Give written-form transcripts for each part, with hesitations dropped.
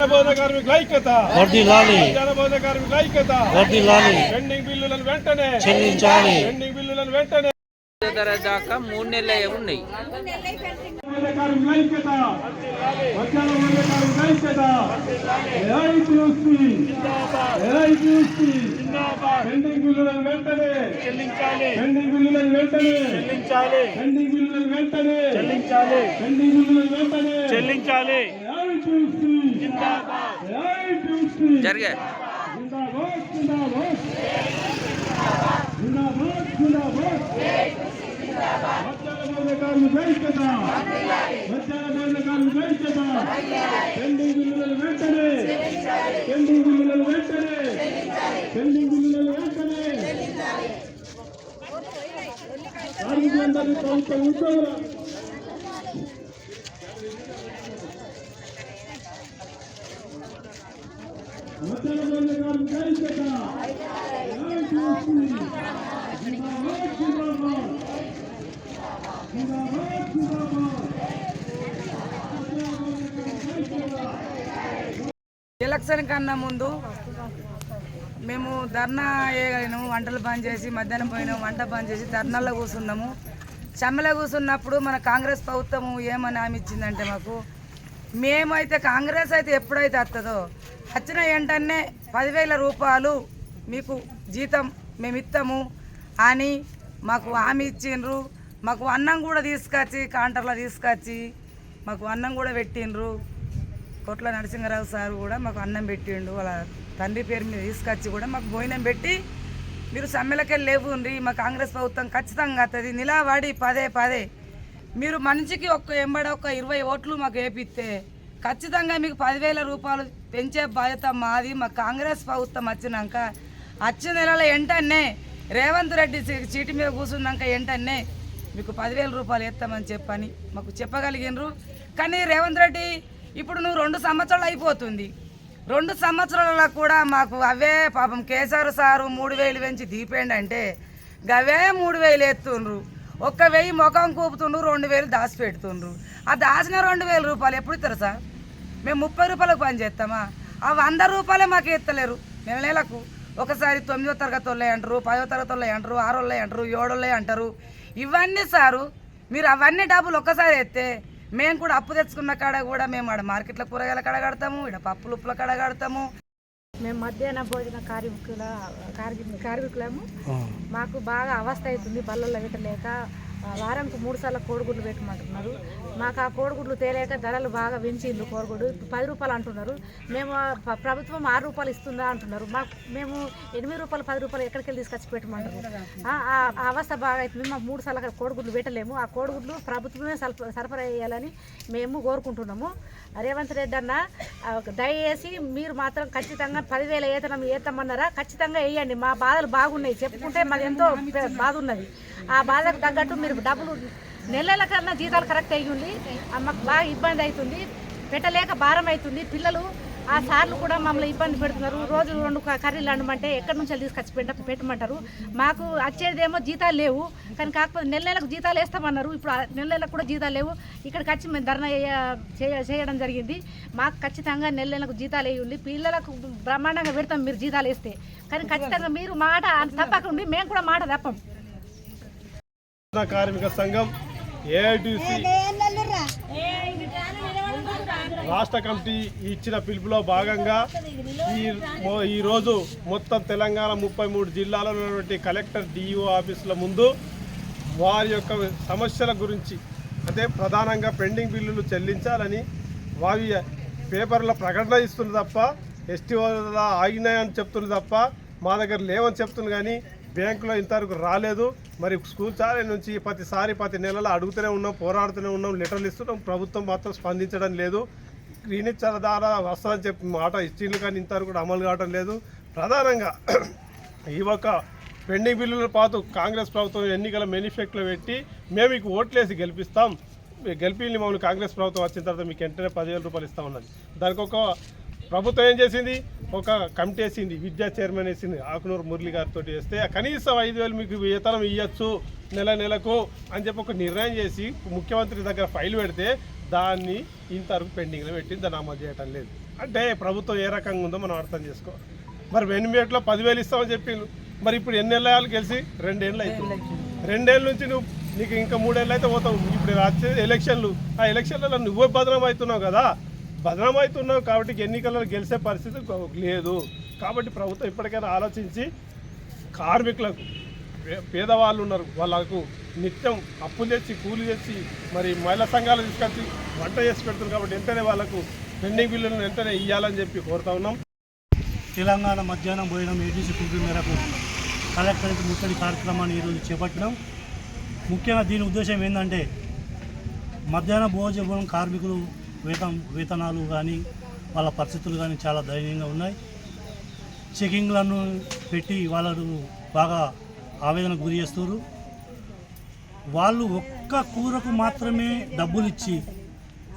కార్మికుల ఐక్యత కార్మికుల ఐక్యత పెండింగ్ బిల్లులను వెంటనే చెల్లించాలి. పెండింగ్ బిల్లులను వెంటనే దాకా 3 నెలలే ఉన్నాయి. పెండింగ్ బిల్లులను వెంటనే చెల్లించాలి. పెండింగ్ బిల్లులను వెంటనే చెల్లించాలి. పెండింగ్ బిల్లులను వెంటనే చెల్లించాలి. పెండింగ్ బిల్లులను వెంటనే చెల్లించాలి. జరిగే పెండింగ్ బిల్లులను వెంటనే పెండింగ్ బిల్లులను వెంటనే పెండింగ్ బిల్లులను వెంటనే కార్మికులందరినీ ప్రభుత్వ ఉద్యోగుల ఎలక్షన్ కన్నా ముందు మేము ధర్నా వేయగలిగినాము. వంటలు బంద్ చేసి మధ్యాహ్నం పోయినాము, వంట బంద్ చేసి ధర్నాల్లో కూర్చున్నాము. సమ్మెలో కూర్చున్నప్పుడు మన కాంగ్రెస్ ప్రభుత్వం ఏమని హామీ ఇచ్చిందంటే మాకు, మేమైతే కాంగ్రెస్ అయితే ఎప్పుడైతే వస్తుందో వచ్చిన వెంటనే 10,000 రూపాయలు మీకు జీతం మేము ఇస్తాము అని మాకు హామీ ఇచ్చిండ్రు. మాకు అన్నం కూడా తీసుకొచ్చి కౌంటర్లో తీసుకొచ్చి మాకు అన్నం కూడా పెట్టిండ్రు. కొట్ల నరసింహారావు సార్ కూడా మాకు అన్నం పెట్టిండు. వాళ్ళ తండ్రి పేరు మీద తీసుకొచ్చి కూడా మాకు భోజనం పెట్టి, మీరు సమ్మెలకెళ్ళి లేవుండ్రి, మా కాంగ్రెస్ ప్రభుత్వం ఖచ్చితంగా వస్తుంది, నిలబడి పదే మీరు మనిషికి ఒక్క 20 ఓట్లు మాకు వేపిస్తే ఖచ్చితంగా మీకు 10,000 రూపాయలు పెంచే బాధ్యత మాది. మా కాంగ్రెస్ ప్రభుత్వం వచ్చినాక వచ్చే నెలలో వెంటనే రేవంత్ రెడ్డి చీటి మీద కూర్చున్నాక వెంటనే మీకు 10,000 రూపాయలు వేస్తామని చెప్పని మాకు చెప్పగలిగినరు. కానీ రేవంత్ రెడ్డి ఇప్పుడు నువ్వు 2 సంవత్సరాలు అయిపోతుంది, 2 సంవత్సరాలలో కూడా మాకు అవే పాపం కేసీఆర్ సారు 3,000 పెంచి దీపేండి అంటే గవే 3,000 ఎత్తుండ్రు. 1,000 ముఖం కూపుతుండ్రు, 2,000 దాచిపెడుతుండ్రు. ఆ దాచిన 2,000 రూపాయలు ఎప్పుడు ఇస్తారు సార్? మేము 30 రూపాయలకు పని చేస్తామా? ఆ 100 రూపాయలే మాకు ఎత్తలేరు. నెలకు ఒకసారి 9వ తరగతి వాళ్ళే అంటారు, 10వ తరగతి వాళ్ళే అంటారు, 6 వాళ్ళే అంటారు, 7 వాళ్ళే అంటారు. ఇవన్నీ సారు మీరు అవన్నీ డబ్బులు ఒక్కసారి ఎత్తే మేము కూడా అప్పు తెచ్చుకున్న కాడ కూడా మేము ఆడ మార్కెట్లో కూరగాయల కాడ కడతాము, ఇక్కడ పప్పులు ఉప్పుల కాడ కడతాము. మేము మధ్యాహ్న భోజన కార్మికులము. మాకు బాగా అవస్థ అవుతుంది, బల్లల్లో పెట్టలేక. వారానికి 3 సార్లు కోడిగుడ్లు పెట్టమంటున్నారు. మాకు ఆ కోడిగుడ్లు తేలేక ధరలు బాగా పెంచిండ్రు. కోడిగుడ్డు 10 రూపాయలు అంటున్నారు. మేము ప్రభుత్వం 6 రూపాయలు ఇస్తుందా అంటున్నారు. మేము 8 రూపాయలు 10 రూపాయలు ఎక్కడికి వెళ్ళి తీసుకొచ్చి పెట్టమంటారు. ఆ అవస్థ బాగా అవుతుంది. మాకు 3 సార్లు కోడిగుడ్లు పెట్టలేము. ఆ కోడిగుడ్లు ప్రభుత్వమే సరఫరా చేయాలని మేము కోరుకుంటున్నాము. రేవంత్ రెడ్డి అన్న దయచేసి మీరు మాత్రం ఖచ్చితంగా 10,000 ఏతమన్నారా? ఖచ్చితంగా వేయండి. మా బాధలు బాగున్నాయి, చెప్పుకుంటే మాది ఎంతో బాధ ఉన్నది. ఆ బాధకు తగ్గట్టు మీరు డబ్బులు నెలల కన్నా జీతాలు కరెక్ట్ అయ్యింది. మాకు బాగా ఇబ్బంది అవుతుంది, పెట్టలేక భారం అవుతుంది. పిల్లలు ఆ సార్లు కూడా మమ్మల్ని ఇబ్బంది పెడుతున్నారు. రోజు 2 కర్రీలు వండమంటే ఎక్కడి నుంచి తీసుకొచ్చి పెట్టమంటారు. మాకు వచ్చేదేమో జీతాలు లేవు, కానీ కాకపోతే నెలకు జీతాలు వేస్తామన్నారు. ఇప్పుడు నెలకు కూడా జీతాలు లేవు. ఇక్కడికి వచ్చి మేము ధర్నా చేయడం జరిగింది. మాకు ఖచ్చితంగా నెలకు జీతాలు వేయండి. పిల్లలకు బ్రహ్మాండంగా పెడతాం మీరు జీతాలు వేస్తే. కానీ ఖచ్చితంగా మీరు మాట తప్పకుండా మేము కూడా మాట తప్పం. కార్మిక సంఘం ఏఐటీసీ రాష్ట్ర కమిటీ ఇచ్చిన పిలుపులో భాగంగా ఈరోజు మొత్తం తెలంగాణ 33 జిల్లాలో ఉన్నటువంటి కలెక్టర్ డిఈఓ ఆఫీసుల ముందు వారి యొక్క సమస్యల గురించి, అంటే ప్రధానంగా పెండింగ్ బిల్లులు చెల్లించాలని వారి పేపర్ల ప్రకటన ఇస్తుంది తప్ప, ఎస్టీఓల ఆగినాయని చెప్తుంది తప్ప మా దగ్గర లేవని చెప్తుంది. కానీ బ్యాంకులో ఇంతవరకు రాలేదు. మరి స్కూల్ చాలే నుంచి ప్రతి నెలలో అడుగుతూనే ఉన్నాం, పోరాడుతూనే ఉన్నాం, లెటర్లు ఇస్తున్నాం. ప్రభుత్వం మాత్రం స్పందించడం లేదు. గ్రీనిచ్చల ద్వారా వస్తుందని చెప్పి మాట ఇచ్చిండ్రు, కానీ ఇంతవరకు కూడా అమలు కావడం లేదు. ప్రధానంగా ఈ ఒక పెండింగ్ బిల్లుల పాటు కాంగ్రెస్ ప్రభుత్వం ఎన్నికల మేనిఫెస్టోలో పెట్టి మేము మీకు ఓట్లేసి గెలిపిస్తాం, గెలిపి మమ్మల్ని కాంగ్రెస్ ప్రభుత్వం వచ్చిన తర్వాత మీకు వెంటనే 10,000 రూపాయలు ఇస్తామన్నది. దానికి ఒక ప్రభుత్వం ఏం చేసింది, ఒక కమిటీ వేసింది, విద్యా చైర్మన్ వేసింది, ఆకునూరు మురళి గారితో వేస్తే కనీసం 5,000 మీకు వేతనం ఇవ్వచ్చు నెలకు అని చెప్పి ఒక నిర్ణయం చేసి ముఖ్యమంత్రి దగ్గర ఫైల్ పెడితే దాన్ని ఇంతవరకు పెండింగ్లో పెట్టి దాన్ని అమలు చేయటం లేదు. అంటే ప్రభుత్వం ఏ రకంగా ఉందో మనం అర్థం చేసుకోవాలి. మరి వెనుమేట్లో 10,000 ఇస్తామని చెప్పిండు. మరి ఇప్పుడు ఎన్ని ఏళ్ళు గెలిచి 2 ఏళ్ళు అవుతుంది. 2 ఏళ్ళ నుంచి నీకు ఇంకా 3 ఏళ్ళు అయితే పోతావు. ఇప్పుడు వచ్చే ఎలక్షన్లు, ఆ ఎలక్షన్లలో నువ్వే బదనాం అవుతున్నావు కదా. బదనాం అవుతున్నావు కాబట్టి ఎన్నికల్లో గెలిచే పరిస్థితి లేదు. కాబట్టి ప్రభుత్వం ఇప్పటికైనా ఆలోచించి కార్మికులకు, పేదవాళ్ళు ఉన్నారు, వాళ్ళకు నిత్యం అప్పులు తెచ్చి కూలి తెచ్చి మరి మహిళా సంఘాలు తీసుకొచ్చి వంట చేసి పెడుతున్నారు. కాబట్టి వెంటనే వాళ్ళకు పెండింగ్ బిల్లులను వెంటనే ఇవ్వాలని చెప్పి కోరుతా ఉన్నాం. తెలంగాణ మధ్యాహ్నం భోజనం ఏజెన్సీ పిలుపు మేరకు కలెక్టరేట్ ముట్టడి కార్యక్రమాన్ని ఈరోజు చేపట్టడం. ముఖ్యంగా దీని ఉద్దేశం ఏంటంటే మధ్యాహ్న భోజనం కార్మికులు వేతనాలు కానీ వాళ్ళ పరిస్థితులు కానీ చాలా దయనీయంగా ఉన్నాయి. చెకింగ్లను పెట్టి వాళ్ళకు బాగా ఆవేదనకు గురి చేస్తారు. వాళ్ళు ఒక్క కూరకు మాత్రమే డబ్బులు ఇచ్చి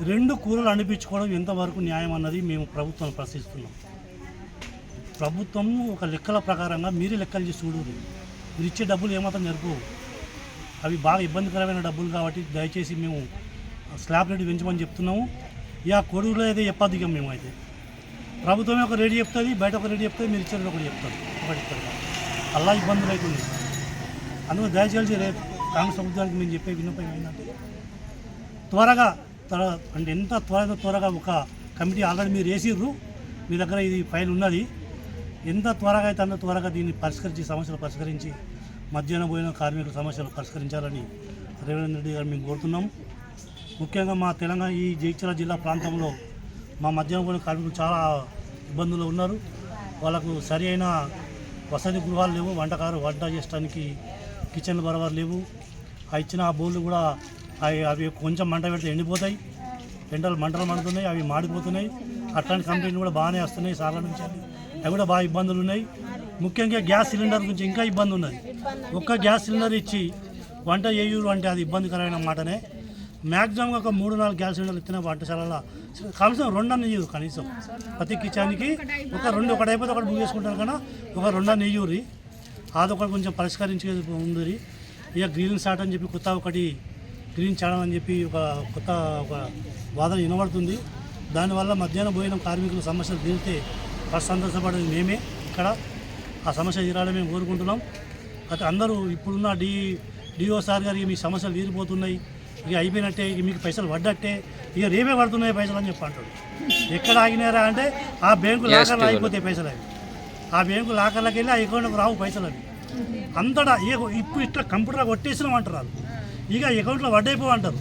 2 కూరలు అనిపించుకోవడం ఎంతవరకు న్యాయం అన్నది మేము ప్రభుత్వాన్ని ప్రశ్నిస్తున్నాం. ప్రభుత్వం ఒక లెక్కల ప్రకారంగా మీరే లెక్కలు చేసి చూడరు. మీరు ఇచ్చే డబ్బులు ఏమాత్రం జరుపు, అవి బాగా ఇబ్బందికరమైన డబ్బులు కాబట్టి దయచేసి మేము స్లాబ్ రేటు పెంచమని చెప్తున్నాము. ఇక కొడుకులో అయితే చెప్పద్దు. ఇక మేము అయితే ప్రభుత్వమే ఒక రేటు చెప్తుంది, బయట ఒక రేటు చెప్తుంది, మీరు ఇచ్చేది ఒకటి చెప్తారు. ఒకటి అలా ఇబ్బందులు అవుతుంది. అందుకు దయచేసి రేపు కాంగ్రెస్ ప్రభుత్వానికి మేము చెప్పే విన్నపం ఏంటంటే త్వరగా అంటే ఎంత త్వరగా ఒక కమిటీ ఆల్రెడీ మీరు వేసిర్రు, మీ దగ్గర ఇది ఫైల్ ఉన్నది. ఎంత త్వరగా అయితే అంత త్వరగా దీన్ని సమస్యలు పరిష్కరించి మధ్యాహ్న భోజన కార్మికుల సమస్యలు పరిష్కరించాలని రేవంత్ రెడ్డి గారు మేము కోరుతున్నాం. ముఖ్యంగా మా తెలంగాణ ఈ జగిత్యాల జిల్లా ప్రాంతంలో మా మధ్యాహ్న భోజన కార్మికులు చాలా ఇబ్బందులు ఉన్నారు. వాళ్ళకు సరి అయిన వసతి గృహాలు లేవు, వంట చేయడానికి కిచెన్లు బరాబర్ లేవు. ఆ ఇచ్చిన ఆ బోర్లు కూడా అవి కొంచెం మంట పెడితే ఎండిపోతాయి, మంటలు మండుతున్నాయి, అవి మాడిపోతున్నాయి. అట్లాంటి కంప్లైంట్లు కూడా బాగానే వస్తున్నాయి సార్ల నుంచి. అవి కూడా బాగా ఇబ్బందులు ఉన్నాయి. ముఖ్యంగా గ్యాస్ సిలిండర్ గురించి ఇంకా ఇబ్బంది ఉన్నది. ఒక్క గ్యాస్ సిలిండర్ ఇచ్చి వంట చేయరు అంటే అది ఇబ్బందికరమైన మాటనే. మ్యాక్సిమంగా ఒక 3-4 గ్యాస్ సిలిండర్లు ఇచ్చిన వంటశాలలో కనీసం 2 నెయ్యూరు. కనీసం ప్రతి కిచెన్కి ఒకటి అయిపోతే ఒకటి బుక్ చేసుకుంటారు కన్నా ఒక 2 నెయ్యూరి. అదొకటి కొంచెం పరిష్కరించేది ఉంది. ఇక గ్రీన్ స్టార్ట్ అని చెప్పి ఒకటి గ్రీన్ ఛానల్ అని చెప్పి ఒక వాదన వినబడుతుంది. దానివల్ల మధ్యాహ్న భోజనం కార్మికుల సమస్యలు తీరితే ఫస్ట్ సంతోషపడేది మేమే. ఇక్కడ ఆ సమస్య తీరాలని మేము కోరుకుంటున్నాం. అయితే అందరూ ఇప్పుడున్న డిఓ సార్ గారికి మీ సమస్యలు తీరిపోతున్నాయి, ఇక అయిపోయినట్టే, ఇక మీకు పైసలు పడ్డట్టే, ఇక రేపే పడుతున్నాయి పైసలు అని చెప్పి అంటాడు. ఎక్కడ ఆగినారా అంటే ఆ బ్యాంకు లాకర్లు అయిపోతాయి పైసలు. అవి ఆ బ్యాంకు లాకర్లకు వెళ్ళి ఆ అకౌంట్కి రావు పైసలు. అవి అంతటా ఇప్పుడు ఇట్లా కంప్యూటర్ కొట్టేసినాం అంటారు. ఇక అకౌంట్లో వడ్డైపోవంటారు.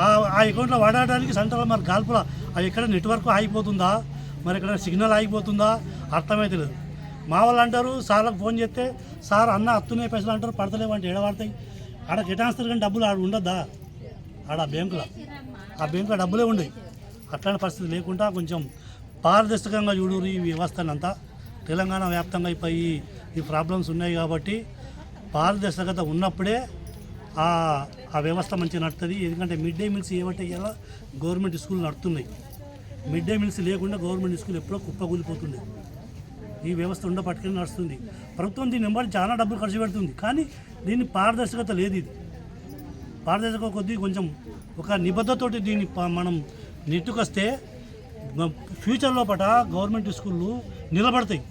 ఆ అకౌంట్లో వాడడానికి సెంటర్లో మరి గాల్పుల అది ఎక్కడ నెట్వర్క్ ఆగిపోతుందా, మరి ఎక్కడ సిగ్నల్ ఆగిపోతుందా అర్థమైతే లేదు. మా వాళ్ళు అంటారు సార్లకు ఫోన్ చేస్తే సార్ అన్న అత్తున్నాయి పైసలు అంటారు, పడతలేవు అంటే ఏడవాడతాయి. ఆడ కెటాయిస్తారు కానీ డబ్బులు ఆడ ఉండద్దా? ఆడ ఆ బ్యాంకులో డబ్బులే ఉండవు. అట్లాంటి పరిస్థితి లేకుండా కొంచెం పారదర్శకంగా చూడరు ఈ వ్యవస్థనంతా. తెలంగాణ వ్యాప్తంగా అయిపోయి ఈ ప్రాబ్లమ్స్ ఉన్నాయి కాబట్టి పారదర్శకత ఉన్నప్పుడే ఆ వ్యవస్థ మంచిగా నడుతుంది. ఎందుకంటే మిడ్ డే మీల్స్ ఏమంటే ఇలా గవర్నమెంట్ స్కూల్ నడుతున్నాయి. మిడ్ డే మీల్స్ లేకుండా గవర్నమెంట్ స్కూల్ ఎప్పుడో కుప్పకూలిపోతుంది. ఈ వ్యవస్థ పట్టుకుని నడుస్తుంది. ప్రభుత్వం దీని వెంబడి చాలా డబ్బులు ఖర్చు పెడుతుంది, కానీ దీన్ని పారదర్శకత లేదు. ఇది పారదర్శకత కొద్దీ కొంచెం ఒక నిబద్ధతతోటి దీన్ని మనం నెట్టుకొస్తే ఫ్యూచర్ లోపల గవర్నమెంట్ స్కూళ్ళు నిలబడతాయి.